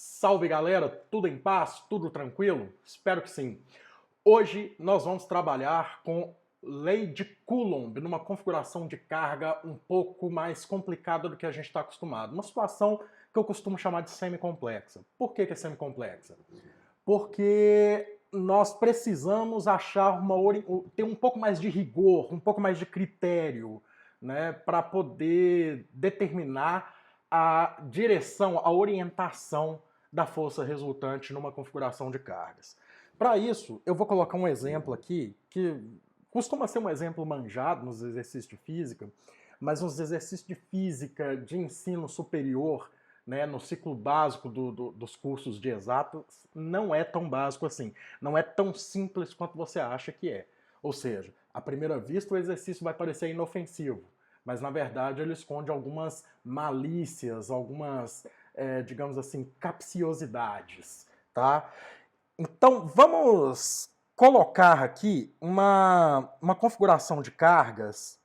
Salve galera, tudo em paz? Tudo tranquilo? Espero que sim. Hoje nós vamos trabalhar com lei de Coulomb numa configuração de carga um pouco mais complicada do que a gente está acostumado. Uma situação que eu costumo chamar de semi-complexa. Por que é semi-complexa? Porque nós precisamos achar ter um pouco mais de rigor, um pouco mais de critério, né, para poder determinar a direção, a orientação da força resultante numa configuração de cargas. Para isso, eu vou colocar um exemplo aqui que costuma ser um exemplo manjado nos exercícios de física, mas nos exercícios de física de ensino superior, né, no ciclo básico dos cursos de exatas, não é tão básico assim. Não é tão simples quanto você acha que é. Ou seja, à primeira vista o exercício vai parecer inofensivo, mas na verdade ele esconde algumas malícias, algumas, digamos assim, capciosidades, tá? Então vamos colocar aqui uma configuração de cargas.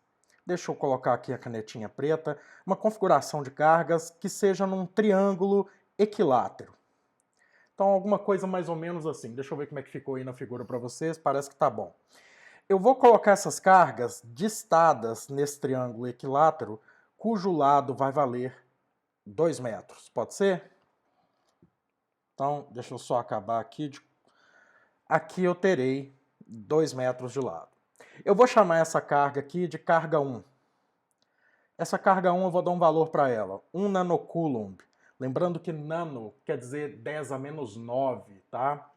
Deixa eu colocar aqui a canetinha preta. Uma configuração de cargas que seja num triângulo equilátero. Então alguma coisa mais ou menos assim. Deixa eu ver como é que ficou aí na figura para vocês. Parece que tá bom. Eu vou colocar essas cargas listadas nesse triângulo equilátero, cujo lado vai valer 2 metros. Pode ser? Então, deixa eu só acabar aqui. Aqui eu terei 2 metros de lado. Eu vou chamar essa carga aqui de carga 1. Essa carga 1 eu vou dar um valor para ela, 1 nanocoulomb. Lembrando que nano quer dizer 10 a menos 9, tá?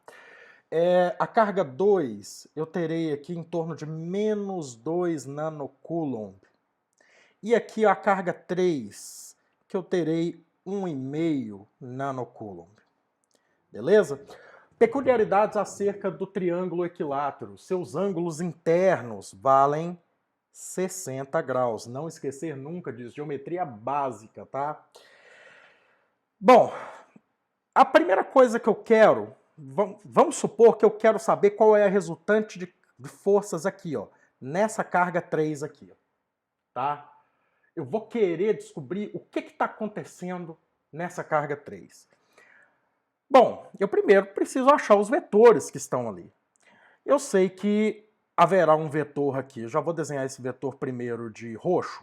A carga 2 eu terei aqui em torno de menos 2 nanocoulomb. E aqui a carga 3, que eu terei 1,5 nanocoulomb. Beleza? Peculiaridades acerca do triângulo equilátero. Seus ângulos internos valem 60 graus. Não esquecer nunca disso. Geometria básica, tá? Bom, a primeira coisa que eu quero, vamos supor que eu quero saber qual é a resultante de forças aqui, ó, nessa carga 3 aqui, tá? Eu vou querer descobrir o que está acontecendo nessa carga 3. Bom, eu primeiro preciso achar os vetores que estão ali. Eu sei que haverá um vetor aqui, eu já vou desenhar esse vetor primeiro de roxo.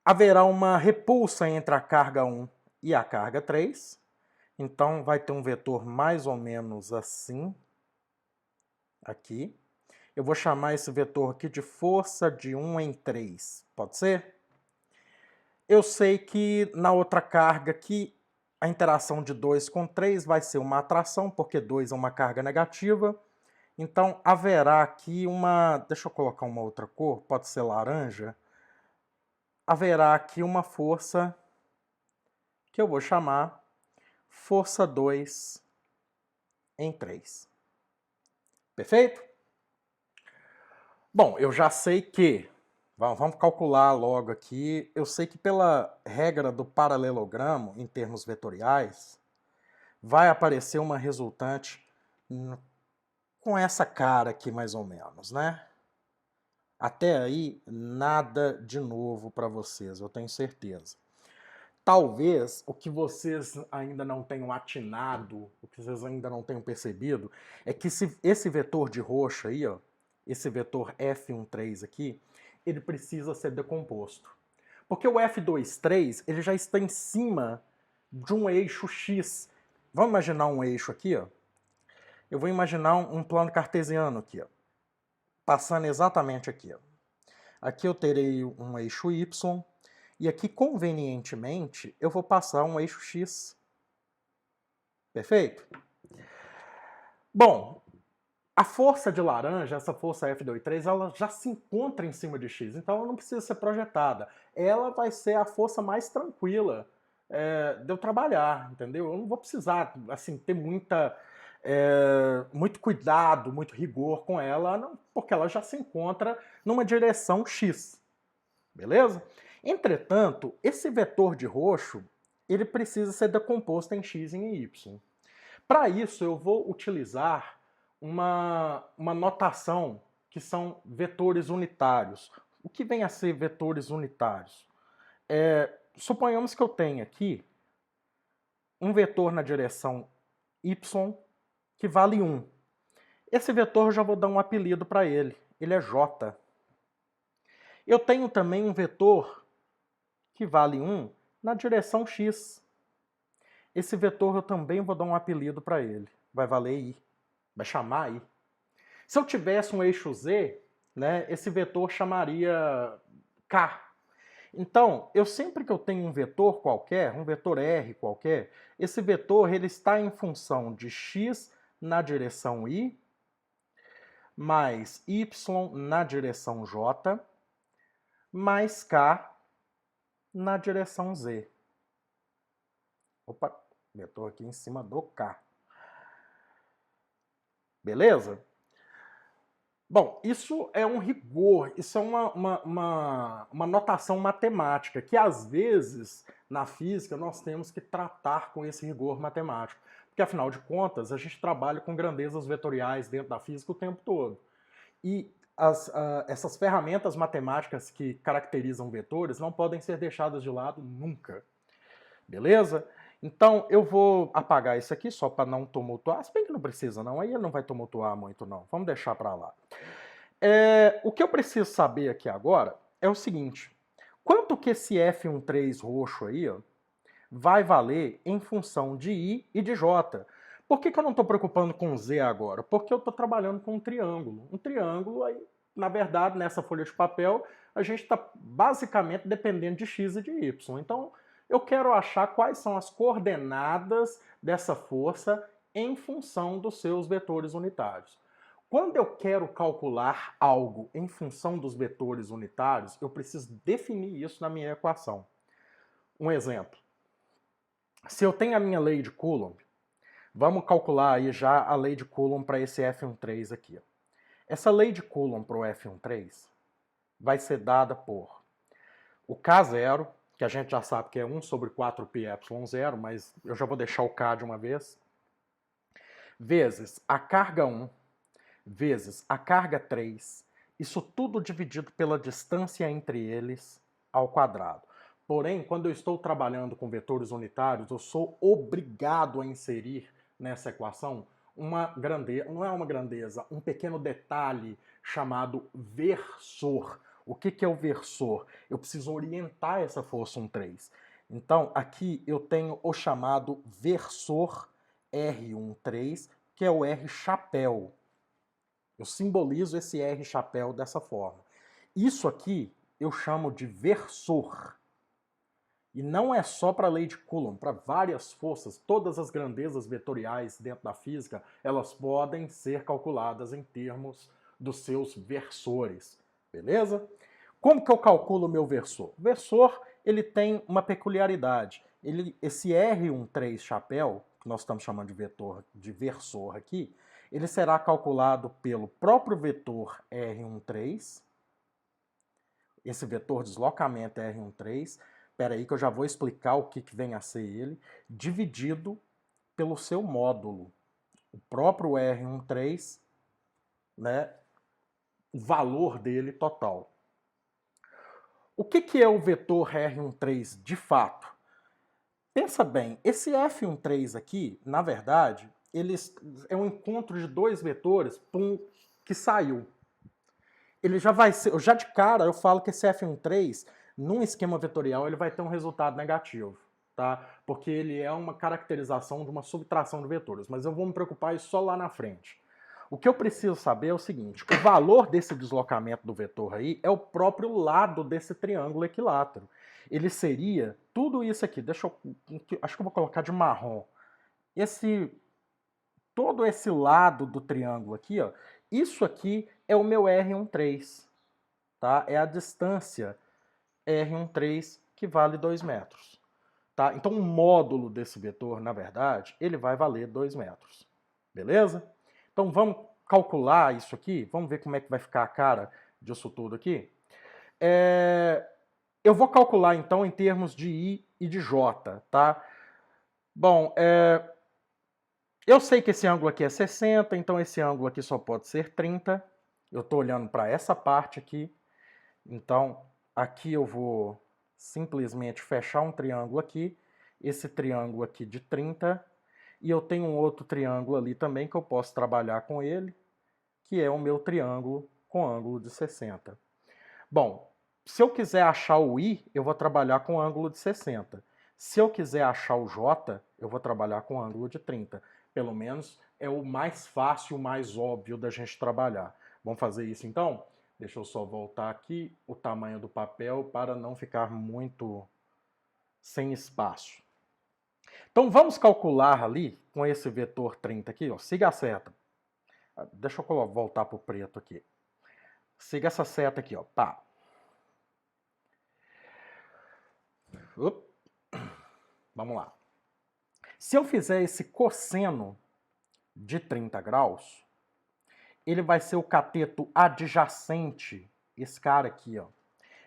Haverá uma repulsa entre a carga 1 e a carga 3. Então vai ter um vetor mais ou menos assim, aqui. Eu vou chamar esse vetor aqui de força de 1 em 3, pode ser? Eu sei que na outra carga aqui, a interação de 2 com 3 vai ser uma atração, porque 2 é uma carga negativa. Então haverá aqui uma... Deixa eu colocar uma outra cor, pode ser laranja. Haverá aqui uma força que eu vou chamar força 2 em 3. Perfeito? Bom, eu já sei que... Vamos calcular logo aqui. Eu sei que pela regra do paralelogramo, em termos vetoriais, vai aparecer uma resultante com essa cara aqui, mais ou menos, né? Até aí, nada de novo para vocês, eu tenho certeza. Talvez o que vocês ainda não tenham atinado, o que vocês ainda não tenham percebido, é que esse vetor de roxo aí, ó, esse vetor F13 aqui, ele precisa ser decomposto. Porque o F23, ele já está em cima de um eixo X. Vamos imaginar um eixo aqui, ó. Eu vou imaginar um plano cartesiano aqui, ó, passando exatamente aqui, ó. Aqui eu terei um eixo Y, e aqui, convenientemente, eu vou passar um eixo X. Perfeito? Bom, a força de laranja, essa força F23, ela já se encontra em cima de X, então ela não precisa ser projetada. Ela vai ser a força mais tranquila de eu trabalhar, entendeu? Eu não vou precisar, assim, ter muito cuidado, muito rigor com ela, não, porque ela já se encontra numa direção X. Beleza? Entretanto, esse vetor de roxo, ele precisa ser decomposto em x e em y. Para isso, eu vou utilizar uma notação que são vetores unitários. O que vem a ser vetores unitários? Suponhamos que eu tenha aqui um vetor na direção y que vale 1. Esse vetor eu já vou dar um apelido para ele. Ele é j. Eu tenho também um vetor que vale 1 na direção x. Esse vetor eu também vou dar um apelido para ele. Vai valer i. Vai chamar i. Se eu tivesse um eixo z, né, esse vetor chamaria k. Então, sempre que eu tenho um vetor qualquer, um vetor r qualquer, esse vetor ele está em função de x na direção y, mais y na direção j, mais k na direção z. Opa, vetor aqui em cima do k. Beleza? Bom, isso é um rigor, isso é uma notação matemática, que às vezes, na física, nós temos que tratar com esse rigor matemático. Porque, afinal de contas, a gente trabalha com grandezas vetoriais dentro da física o tempo todo. E essas ferramentas matemáticas que caracterizam vetores não podem ser deixadas de lado nunca. Beleza? Então, eu vou apagar isso aqui só para não tumultuar. Se bem que não precisa não, aí ele não vai tumultuar muito não. Vamos deixar para lá. O que eu preciso saber aqui agora é o seguinte. Quanto que esse F13 roxo aí ó, vai valer em função de I e de J? Por que eu não estou preocupando com Z agora? Porque eu estou trabalhando com um triângulo. Um triângulo, aí, na verdade, nessa folha de papel, a gente está basicamente dependendo de X e de Y. Então, eu quero achar quais são as coordenadas dessa força em função dos seus vetores unitários. Quando eu quero calcular algo em função dos vetores unitários, eu preciso definir isso na minha equação. Um exemplo. Se eu tenho a minha lei de Coulomb, vamos calcular aí já a lei de Coulomb para esse F13 aqui. Essa lei de Coulomb para o F13 vai ser dada por o K0, que a gente já sabe que é 1 sobre 4πε0, mas eu já vou deixar o K de uma vez, vezes a carga 1, vezes a carga 3, isso tudo dividido pela distância entre eles ao quadrado. Porém, quando eu estou trabalhando com vetores unitários, eu sou obrigado a inserir nessa equação uma grandeza, não é uma grandeza, um pequeno detalhe chamado versor. O que é o versor? Eu preciso orientar essa força 13. Então, aqui eu tenho o chamado versor R13, que é o R chapéu. Eu simbolizo esse R chapéu dessa forma. Isso aqui eu chamo de versor. E não é só para a lei de Coulomb, para várias forças, todas as grandezas vetoriais dentro da física, elas podem ser calculadas em termos dos seus versores. Beleza? Como que eu calculo o meu versor? O versor ele tem uma peculiaridade. Esse R13 chapéu, que nós estamos chamando de versor aqui, ele será calculado pelo próprio vetor R13, esse vetor deslocamento R13, espera aí que eu já vou explicar o que vem a ser ele, dividido pelo seu módulo. O próprio R13, né, o valor dele total. O que é o vetor R13 de fato? Pensa bem, esse F13 aqui, na verdade, ele é um encontro de dois vetores que saiu. Ele já vai ser, já de cara eu falo que esse F13, num esquema vetorial, ele vai ter um resultado negativo, tá? Porque ele é uma caracterização de uma subtração de vetores, mas eu vou me preocupar isso só lá na frente. O que eu preciso saber é o seguinte, o valor desse deslocamento do vetor aí é o próprio lado desse triângulo equilátero. Ele seria tudo isso aqui, acho que eu vou colocar de marrom. Todo esse lado do triângulo aqui, ó, isso aqui é o meu R13, tá? É a distância R13 que vale 2 metros. Tá? Então o módulo desse vetor, na verdade, ele vai valer 2 metros. Beleza? Então vamos calcular isso aqui, vamos ver como é que vai ficar a cara disso tudo aqui. Eu vou calcular então em termos de I e de J, tá? Bom, eu sei que esse ângulo aqui é 60, então esse ângulo aqui só pode ser 30. Eu estou olhando para essa parte aqui, então aqui eu vou simplesmente fechar um triângulo aqui esse triângulo aqui de 30, e eu tenho um outro triângulo ali também que eu posso trabalhar com ele, que é o meu triângulo com ângulo de 60. Bom, se eu quiser achar o I, eu vou trabalhar com ângulo de 60. Se eu quiser achar o J, eu vou trabalhar com ângulo de 30. Pelo menos é o mais fácil, o mais óbvio da gente trabalhar. Vamos fazer isso então? Deixa eu só voltar aqui o tamanho do papel para não ficar muito sem espaço. Então vamos calcular ali com esse vetor 30 aqui, ó. Siga a seta. Deixa eu voltar para o preto aqui. Siga essa seta aqui, ó. Pá. Vamos lá. Se eu fizer esse cosseno de 30 graus, ele vai ser o cateto adjacente, esse cara aqui, ó,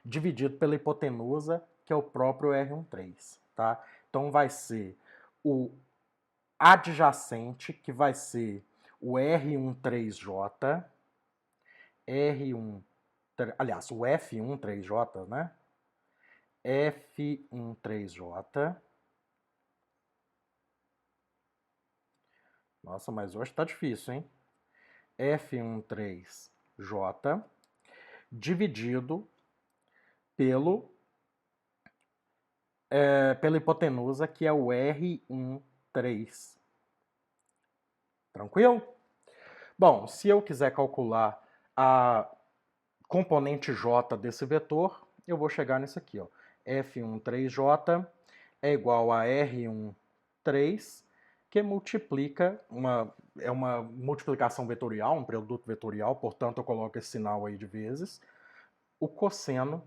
dividido pela hipotenusa, que é o próprio R13, tá? Então vai ser o adjacente, que vai ser o R13J, aliás, o F13J, né? F13J. Nossa, mas hoje tá difícil, hein? F13J dividido pela hipotenusa, que é o R13. Tranquilo? Bom, se eu quiser calcular a componente J desse vetor, eu vou chegar nisso aqui, ó. F13J é igual a R13, que multiplica, é uma multiplicação vetorial, um produto vetorial, portanto eu coloco esse sinal aí de vezes, o cosseno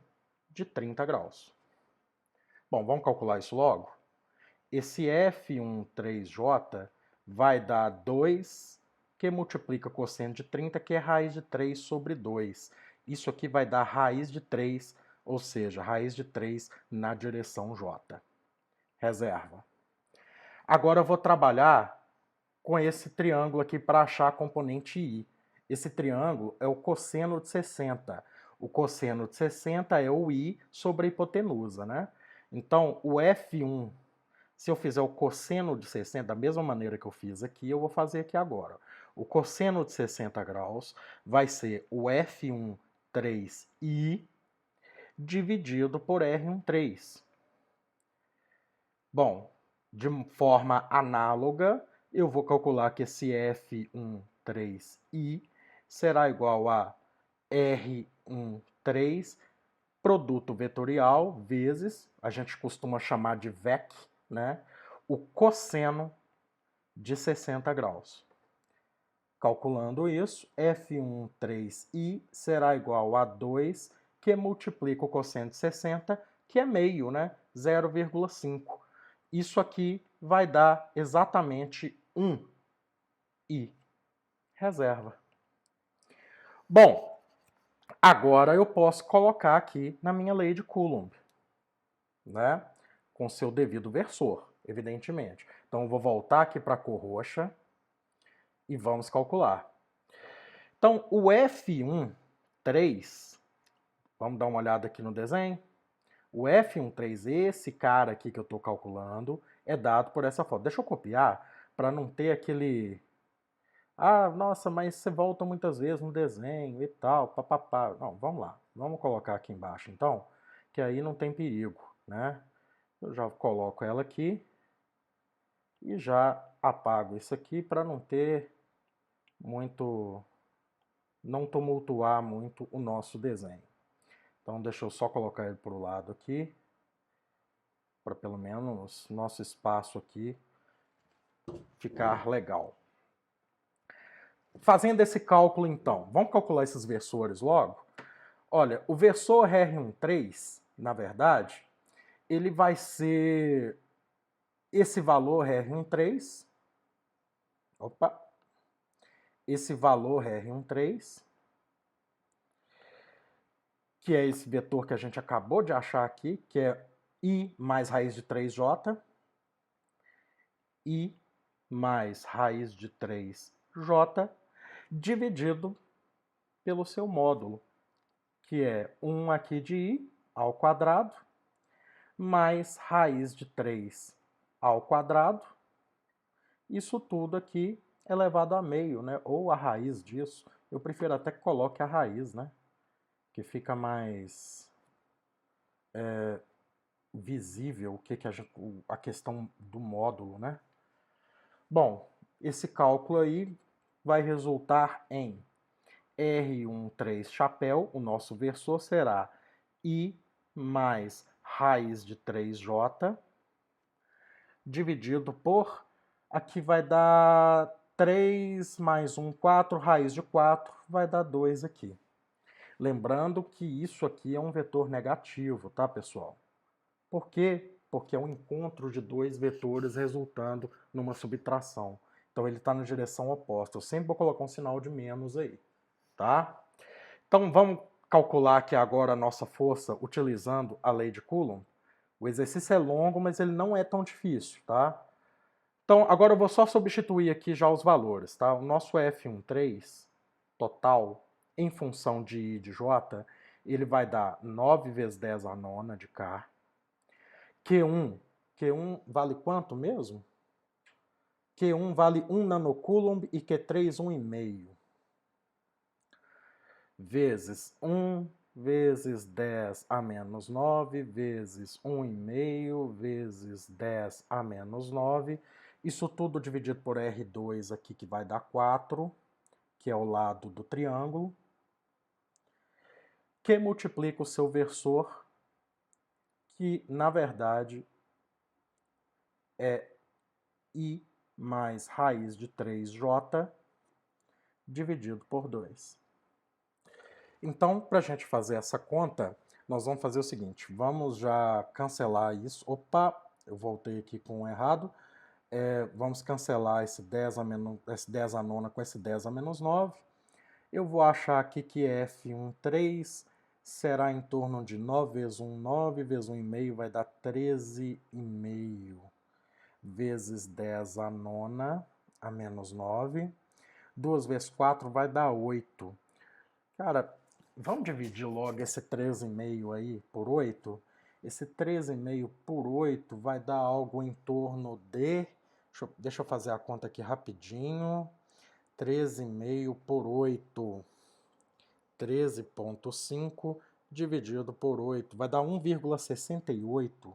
de 30 graus. Bom, vamos calcular isso logo? Esse F13J vai dar 2, que multiplica o cosseno de 30, que é raiz de 3 sobre 2. Isso aqui vai dar raiz de 3, ou seja, raiz de 3 na direção J. Reserva. Agora eu vou trabalhar com esse triângulo aqui para achar a componente I. Esse triângulo é o cosseno de 60. O cosseno de 60 é o I sobre a hipotenusa, né? Então, o F1, se eu fizer o cosseno de 60, da mesma maneira que eu fiz aqui, eu vou fazer aqui agora. O cosseno de 60 graus vai ser o F13I dividido por R13. Bom, de forma análoga, eu vou calcular que esse F13I será igual a R13 produto vetorial vezes, a gente costuma chamar de VEC, né? O cosseno de 60 graus. Calculando isso, F13I será igual a 2, que multiplica o cosseno de 60, que é meio, né? 0,5. Isso aqui vai dar exatamente 1I. Reserva. Bom, agora eu posso colocar aqui na minha lei de Coulomb, né? Com seu devido versor, evidentemente. Então eu vou voltar aqui para a cor roxa e vamos calcular. Então o F13, vamos dar uma olhada aqui no desenho. O F13, esse cara aqui que eu estou calculando, é dado por essa foto. Deixa eu copiar para não ter aquele... Ah, nossa, mas você volta muitas vezes no desenho e tal, papapá. Não, vamos lá. Vamos colocar aqui embaixo, então, que aí não tem perigo, né? Eu já coloco ela aqui e já apago isso aqui para não ter muito... não tumultuar muito o nosso desenho. Então, deixa eu só colocar ele para o lado aqui, para pelo menos nosso espaço aqui ficar legal. Fazendo esse cálculo, então, vamos calcular esses versores logo? Olha, o versor R13, na verdade, ele vai ser esse valor R13, esse valor R13, que é esse vetor que a gente acabou de achar aqui, que é I mais raiz de 3J, I mais raiz de 3J, dividido pelo seu módulo, que é 1 aqui de I ao quadrado, mais raiz de 3 ao quadrado. Isso tudo aqui elevado a meio, né? Ou a raiz disso. Eu prefiro até que coloque a raiz, né? Que fica mais visível o que a questão do módulo, né? Bom, esse cálculo aí vai resultar em R13 chapéu, o nosso versor será I mais raiz de 3J, dividido por, aqui vai dar 3 mais 1, 4, raiz de 4, vai dar 2 aqui. Lembrando que isso aqui é um vetor negativo, tá, pessoal? Por quê? Porque é um encontro de dois vetores resultando numa subtração. Então ele está na direção oposta. Eu sempre vou colocar um sinal de menos aí, tá? Então vamos calcular aqui agora a nossa força utilizando a lei de Coulomb. O exercício é longo, mas ele não é tão difícil, tá? Então agora eu vou só substituir aqui já os valores, tá? O nosso F13 total em função de I de J, ele vai dar 9 vezes 10 a nona de K. Q1 vale quanto mesmo? Q1 vale 1 nanocoulomb e Q3 1,5. Vezes 1 vezes 10 a menos 9 vezes 1,5 vezes 10 a menos 9. Isso tudo dividido por R2 aqui, que vai dar 4, que é o lado do triângulo, que multiplica o seu versor, que na verdade é I mais raiz de 3J dividido por 2. Então, para a gente fazer essa conta, nós vamos fazer o seguinte, vamos já cancelar isso. Opa, eu voltei aqui com o errado. Vamos cancelar esse 10 a nona com esse 10 a menos 9. Eu vou achar aqui que F13 será em torno de 9 vezes 1, 9 vezes 1,5 vai dar 13,5 vezes 10 a nona a menos 9. 2 vezes 4 vai dar 8. Cara, vamos dividir logo esse 13,5 aí por 8? Esse 13,5 por 8 vai dar algo em torno de... Deixa eu fazer a conta aqui rapidinho. 13,5 por 8. 13,5 dividido por 8. Vai dar 1,68.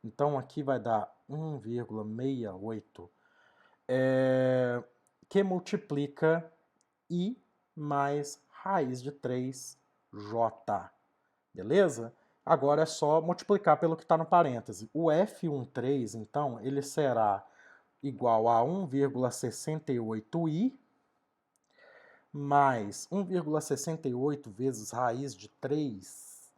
Então aqui vai dar 1,68. Que multiplica I mais raiz de 3J. Beleza? Agora é só multiplicar pelo que está no parêntese. O F13, então, ele será igual a 1,68i mais 1,68 vezes raiz de 3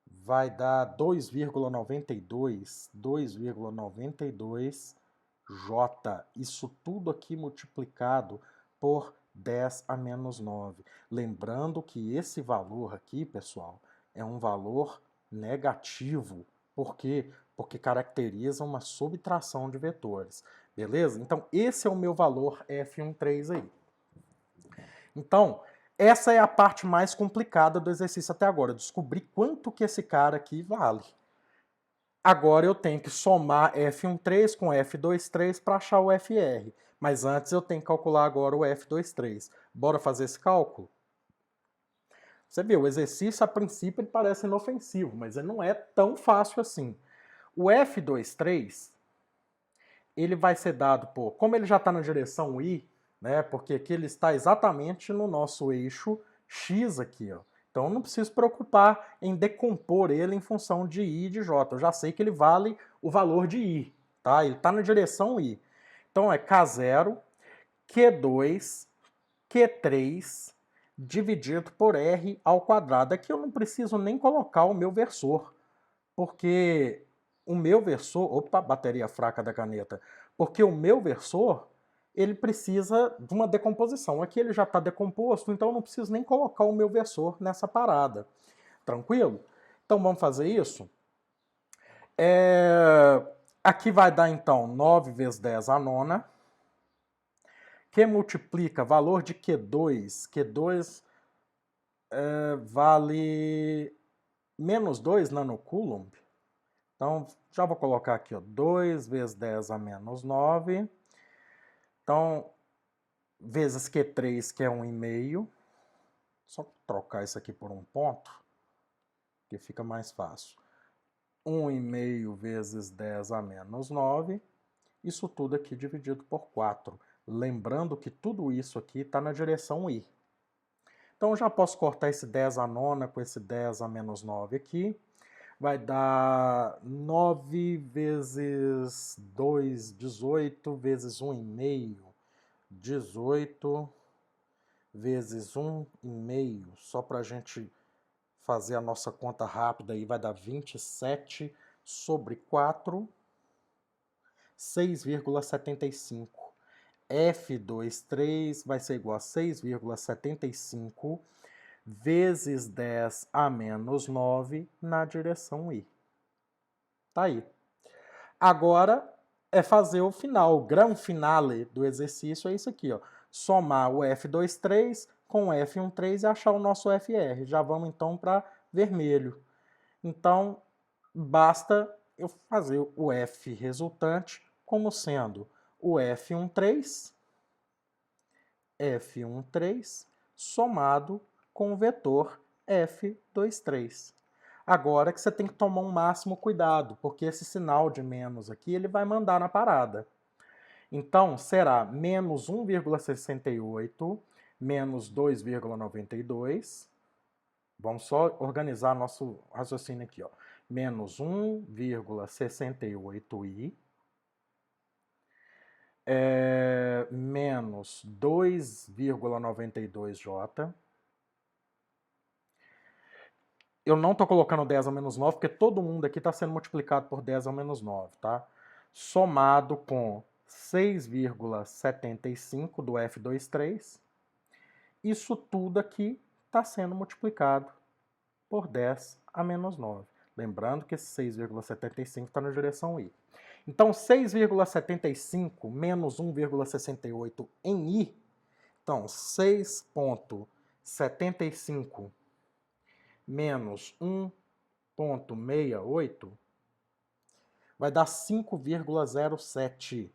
vai dar 2,92. 2,92J. Isso tudo aqui multiplicado por 10 a menos 9. Lembrando que esse valor aqui, pessoal, é um valor negativo. Por quê? Porque caracteriza uma subtração de vetores. Beleza? Então, esse é o meu valor F13 aí. Então, essa é a parte mais complicada do exercício até agora. Descobrir quanto que esse cara aqui vale. Agora eu tenho que somar F13 com F23 para achar o FR. Mas antes eu tenho que calcular agora o F23. Bora fazer esse cálculo? Você vê, o exercício a princípio ele parece inofensivo, mas ele não é tão fácil assim. O F23, ele vai ser dado por... Como ele já está na direção I, né, porque aqui ele está exatamente no nosso eixo X aqui, ó. Então eu não preciso preocupar em decompor ele em função de I e de J. Eu já sei que ele vale o valor de I, tá? Ele está na direção I. Então é K0, Q2, Q3 dividido por R ao quadrado. Aqui eu não preciso nem colocar o meu versor, porque o meu versor... Opa, bateria fraca da caneta. Porque o meu versor, ele precisa de uma decomposição. Aqui ele já está decomposto, então eu não preciso nem colocar o meu versor nessa parada. Tranquilo? Então vamos fazer isso? Aqui vai dar então 9 vezes 10 a nona, que multiplica valor de Q2. Q2 vale menos 2 nanocoulomb. Então, já vou colocar aqui, ó, 2 vezes 10 a menos 9. Então, vezes Q3, que é 1,5. Só trocar isso aqui por um ponto, que fica mais fácil. 1,5 vezes 10 a menos 9. Isso tudo aqui dividido por 4. Lembrando que tudo isso aqui está na direção I. Então, eu já posso cortar esse 10 a nona com esse 10 a menos 9 aqui. Vai dar 9 vezes 2, 18, vezes 1,5, 18, vezes 1,5, só para a gente fazer a nossa conta rápida aí, vai dar 27 sobre 4, 6,75. F23 vai ser igual a 6,75 vezes 10 a menos 9 na direção I. Tá aí. Agora é fazer o final, o grande finale do exercício é isso aqui, ó. Somar o F23 com o F13 e achar o nosso FR. Já vamos então para vermelho. Então, basta eu fazer o F resultante como sendo o F13 somado com o vetor F23. Agora que você tem que tomar um máximo cuidado, porque esse sinal de menos aqui, ele vai mandar na parada. Então, será menos 1,68 menos 2,92. Vamos só organizar nosso raciocínio aqui, ó. Menos 1,68i menos 2,92j. Eu não estou colocando 10 ao menos 9, porque todo mundo aqui está sendo multiplicado por 10 ao menos 9, tá? Somado com 6,75 do F23. Isso tudo aqui está sendo multiplicado por 10 a menos 9. Lembrando que esse 6,75 está na direção I. Então, 6,75 menos 1,68 em I. Então, 6,75 menos 1,68 vai dar 5,07.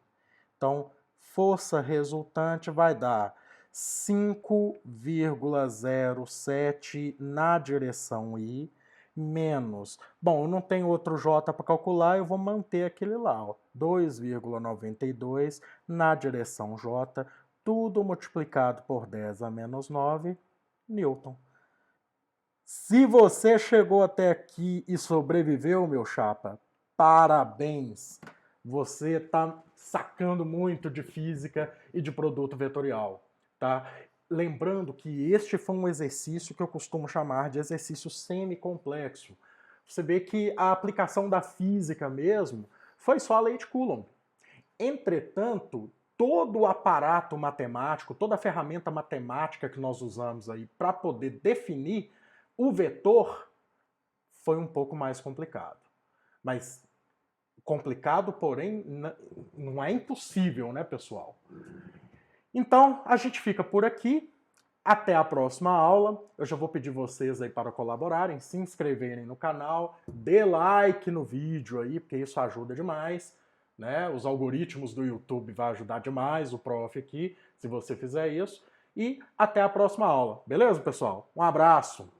Então, força resultante vai dar 5,07 na direção I, menos... Bom, eu não tenho outro J para calcular, eu vou manter aquele lá, 2,92 na direção J, tudo multiplicado por 10 a menos 9, Newton. Se você chegou até aqui e sobreviveu, meu chapa, parabéns! Você está sacando muito de física e de produto vetorial, tá? Lembrando que este foi um exercício que eu costumo chamar de exercício semicomplexo. Você vê que a aplicação da física mesmo foi só a lei de Coulomb. Entretanto, todo o aparato matemático, toda a ferramenta matemática que nós usamos aí para poder definir o vetor foi um pouco mais complicado. Mas complicado, porém, não é impossível, né, pessoal? Então, a gente fica por aqui. Até a próxima aula. Eu já vou pedir vocês aí para colaborarem, se inscreverem no canal, dê like no vídeo aí, porque isso ajuda demais, né? Os algoritmos do YouTube vão ajudar demais o prof aqui, se você fizer isso. E até a próxima aula. Beleza, pessoal? Um abraço!